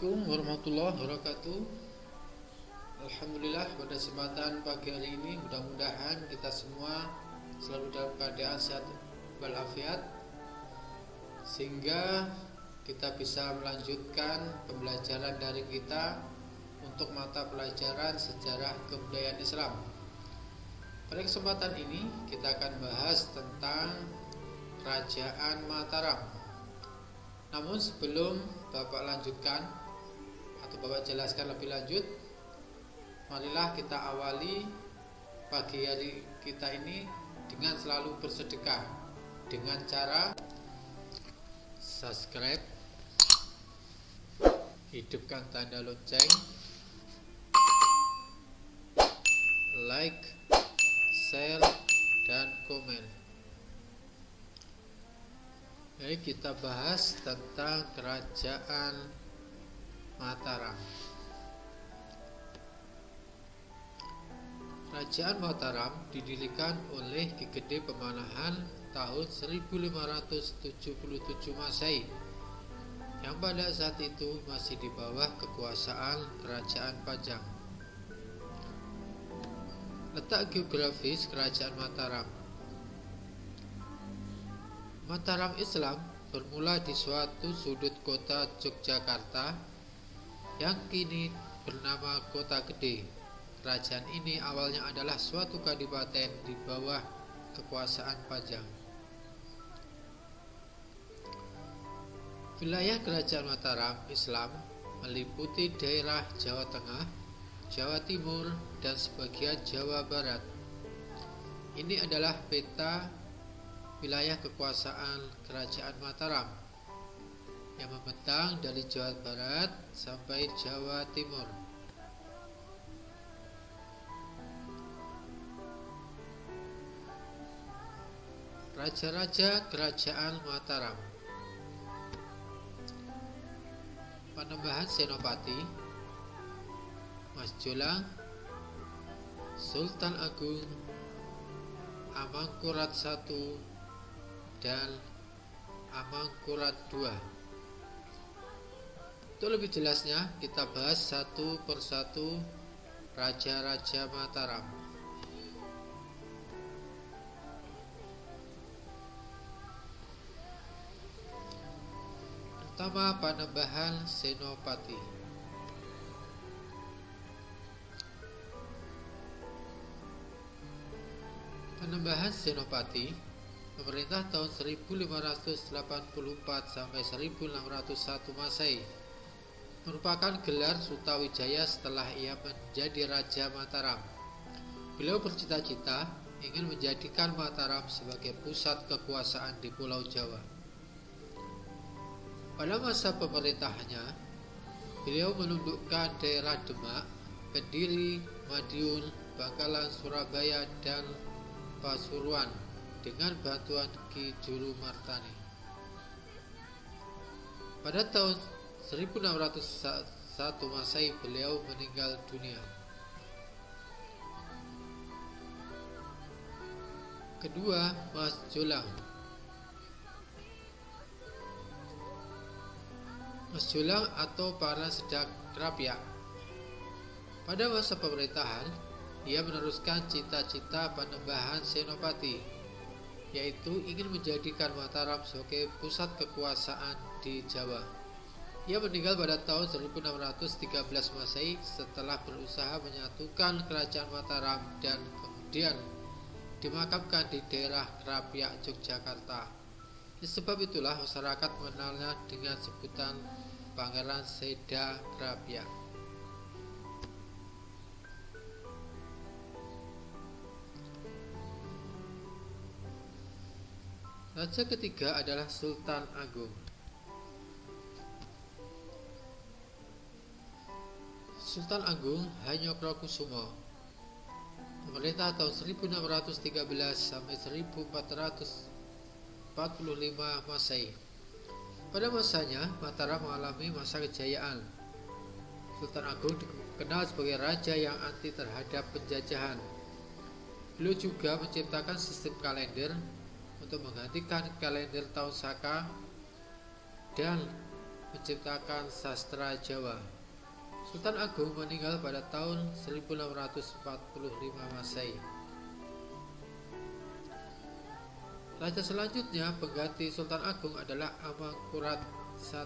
Assalamualaikum warahmatullahi wabarakatuh. Alhamdulillah, pada kesempatan pagi hari ini mudah-mudahan kita semua selalu dalam keadaan sehat walafiat, sehingga kita bisa melanjutkan pembelajaran dari kita untuk mata pelajaran sejarah kebudayaan Islam. Pada kesempatan ini kita akan bahas tentang Kerajaan Mataram. Namun sebelum Bapak lanjutkan atau Bapak jelaskan lebih lanjut, marilah kita awali pagi hari kita ini dengan selalu bersedekah dengan cara subscribe, hidupkan tanda lonceng, like, share, dan komen. Jadi kita bahas tentang Kerajaan Mataram. Kerajaan Mataram didirikan oleh Ki Gede Pemanahan tahun 1577 Masehi, yang pada saat itu masih di bawah kekuasaan Kerajaan Pajang. Letak geografis Kerajaan Mataram. Mataram Islam bermula di suatu sudut kota Yogyakarta yang kini bernama Kota Gede. Kerajaan ini awalnya adalah suatu kadipaten di bawah kekuasaan Pajang. Wilayah Kerajaan Mataram Islam meliputi daerah Jawa Tengah, Jawa Timur, dan sebagian Jawa Barat. Ini adalah peta wilayah kekuasaan Kerajaan Mataram yang membentang dari Jawa Barat sampai Jawa Timur. Raja-raja Kerajaan Mataram. Panembahan Senopati, Mas Jolang, Sultan Agung, Amangkurat I, dan Amangkurat II. Untuk lebih jelasnya, kita bahas satu persatu Raja-Raja Mataram. Pertama, Panembahan Senopati. Panembahan Senopati memerintah tahun 1584 sampai 1601 Masehi, merupakan gelar Sutawijaya setelah ia menjadi Raja Mataram. Beliau bercita-cita ingin menjadikan Mataram sebagai pusat kekuasaan di Pulau Jawa. Pada masa pemerintahannya, beliau menundukkan daerah Demak, Kediri, Madiun, Bangkalan, Surabaya, dan Pasuruan dengan bantuan Ki Juru Martani. Pada tahun 1601 Masehi beliau meninggal dunia. Kedua, Mas Jolang. Mas Jolang atau para Sedak Krapyak. Pada masa pemerintahan, ia meneruskan cita-cita Panembahan Senopati, yaitu ingin menjadikan Mataram sebagai pusat kekuasaan di Jawa. Ia meninggal pada tahun 1613 Masehi setelah berusaha menyatukan Kerajaan Mataram dan kemudian dimakamkan di daerah Krapyak, Yogyakarta. Sebab itulah masyarakat mengenalnya dengan sebutan Pangeran Sedak Krapyak. Raja ketiga adalah Sultan Agung. Sultan Agung Hanyokrokusumo memerintah tahun 1613 sampai 1445 Masehi. Pada masanya, Mataram mengalami masa kejayaan. Sultan Agung dikenal sebagai raja yang anti terhadap penjajahan. Beliau juga menciptakan sistem kalender untuk menggantikan kalender tahun Saka dan menciptakan sastra Jawa. Sultan Agung meninggal pada tahun 1645 Masehi. Raja selanjutnya pengganti Sultan Agung adalah Amangkurat I.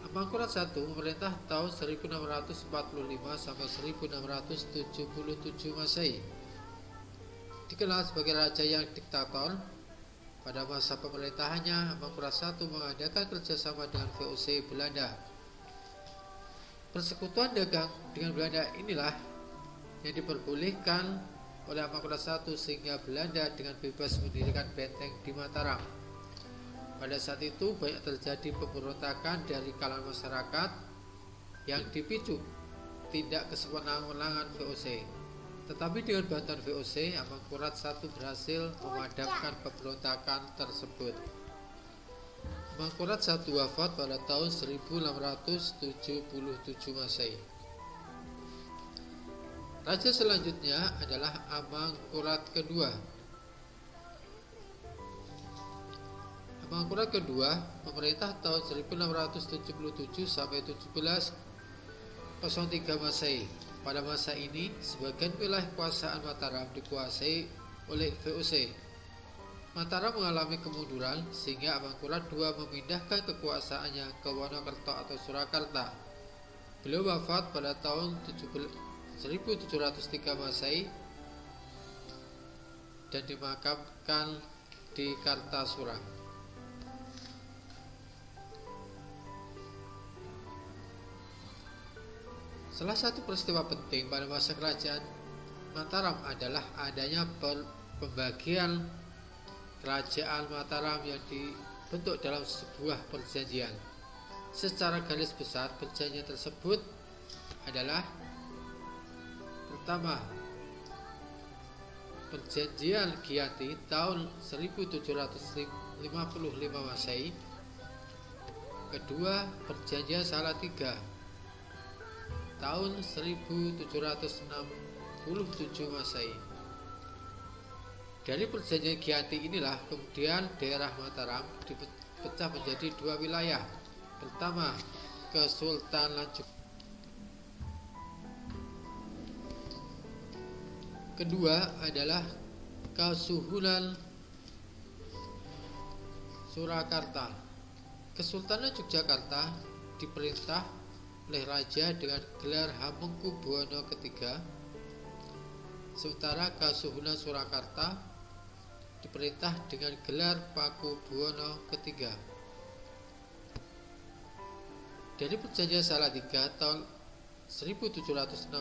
Amangkurat I memerintah tahun 1645 sampai 1677 Masehi. Dikenal sebagai raja yang diktator. Pada masa pemerintahannya, Amangkurat I mengadakan kerjasama dengan VOC Belanda. Persekutuan dagang dengan Belanda inilah yang diperbolehkan oleh Amangkurat I sehingga Belanda dengan bebas mendirikan benteng di Mataram. Pada saat itu banyak terjadi pemberontakan dari kalangan masyarakat yang dipicu tindak kesewenang-wenangan VOC. Tetapi dengan bantuan VOC, Amangkurat I berhasil memadamkan pemberontakan tersebut. Amangkurat I wafat pada tahun 1677 Masehi. Raja selanjutnya adalah Amangkurat II. Amangkurat II memerintah tahun 1677 sampai 1703 Masehi. Pada masa ini, sebagian wilayah kekuasaan Mataram dikuasai oleh VOC. Mataram mengalami kemunduran sehingga Amangkurat II memindahkan kekuasaannya ke Wonokerto atau Surakarta. Beliau wafat pada tahun 1703 Masehi dan dimakamkan di Kartasura. Salah satu peristiwa penting pada masa kerajaan Mataram adalah adanya pembagian kerajaan Mataram yang dibentuk dalam sebuah perjanjian. Secara garis besar, perjanjian tersebut adalah: pertama, Perjanjian Giyanti tahun 1755 Masehi. Kedua, Perjanjian Salatiga tahun 1767 Masehi. Dari Perjanjian Giyanti inilah kemudian daerah Mataram dipecah menjadi dua wilayah. Pertama, Kesultanan Jogja. Kedua adalah Kasuhunan Surakarta. Kesultanan Yogyakarta diperintah oleh raja dengan gelar Hamengkubuwono III, sementara Kasuhunan Surakarta diperintah dengan gelar Pakubuwono III. Dari Perjanjian Salatiga tahun 1767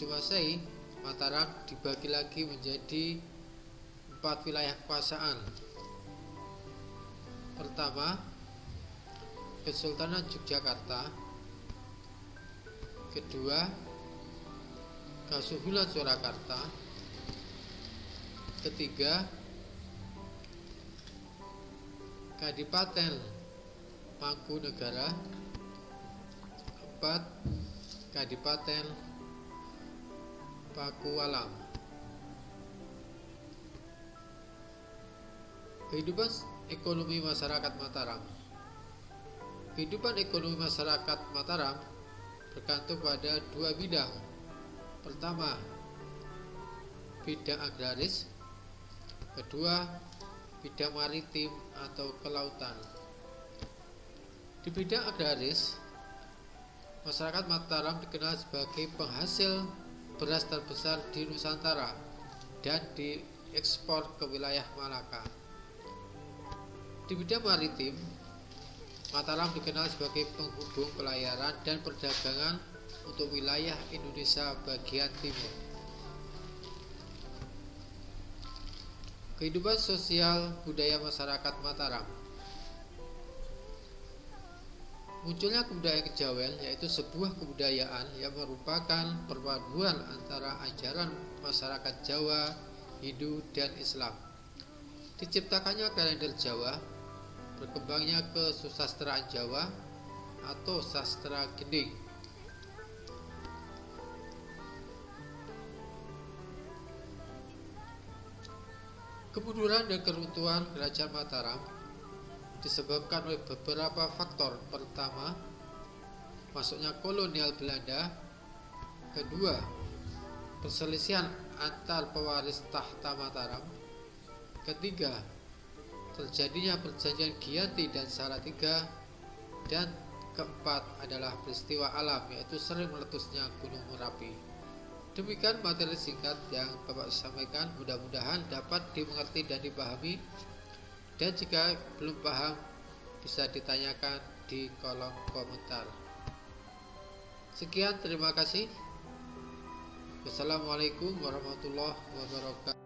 Masehi, Mataram dibagi lagi menjadi 4 wilayah kekuasaan. Pertama, Kesultanan Yogyakarta. Kedua, Kasuhunan Surakarta. Ketiga, Kadipaten Mangkunegara. Keempat, Kadipaten Pakualam. Kehidupan ekonomi masyarakat Mataram. Kehidupan ekonomi masyarakat Mataram bergantung pada dua bidang. Pertama, bidang agraris. Kedua, bidang maritim atau kelautan. Di bidang agraris, masyarakat Mataram dikenal sebagai penghasil beras terbesar di Nusantara dan diekspor ke wilayah Malaka. Di bidang maritim, Mataram dikenal sebagai penghubung pelayaran dan perdagangan untuk wilayah Indonesia bagian timur. Kehidupan sosial budaya masyarakat Mataram. Munculnya kebudayaan kejawen, yaitu sebuah kebudayaan yang merupakan perpaduan antara ajaran masyarakat Jawa, Hindu, dan Islam. Diciptakannya kalender Jawa, berkembangnya kesusastraan Jawa atau sastra gending. Kemunduran dan keruntuhan Kerajaan Mataram disebabkan oleh beberapa faktor. Pertama, masuknya kolonial Belanda. Kedua, perselisihan antar pewaris tahta Mataram. Ketiga, terjadinya perjanjian Giyanti dan Salatiga. Dan keempat adalah peristiwa alam, yaitu sering meletusnya Gunung Merapi. Demikian materi singkat yang Bapak sampaikan, mudah-mudahan dapat dimengerti dan dipahami. Dan jika belum paham, bisa ditanyakan di kolom komentar. Sekian, terima kasih. Wassalamualaikum warahmatullahi wabarakatuh.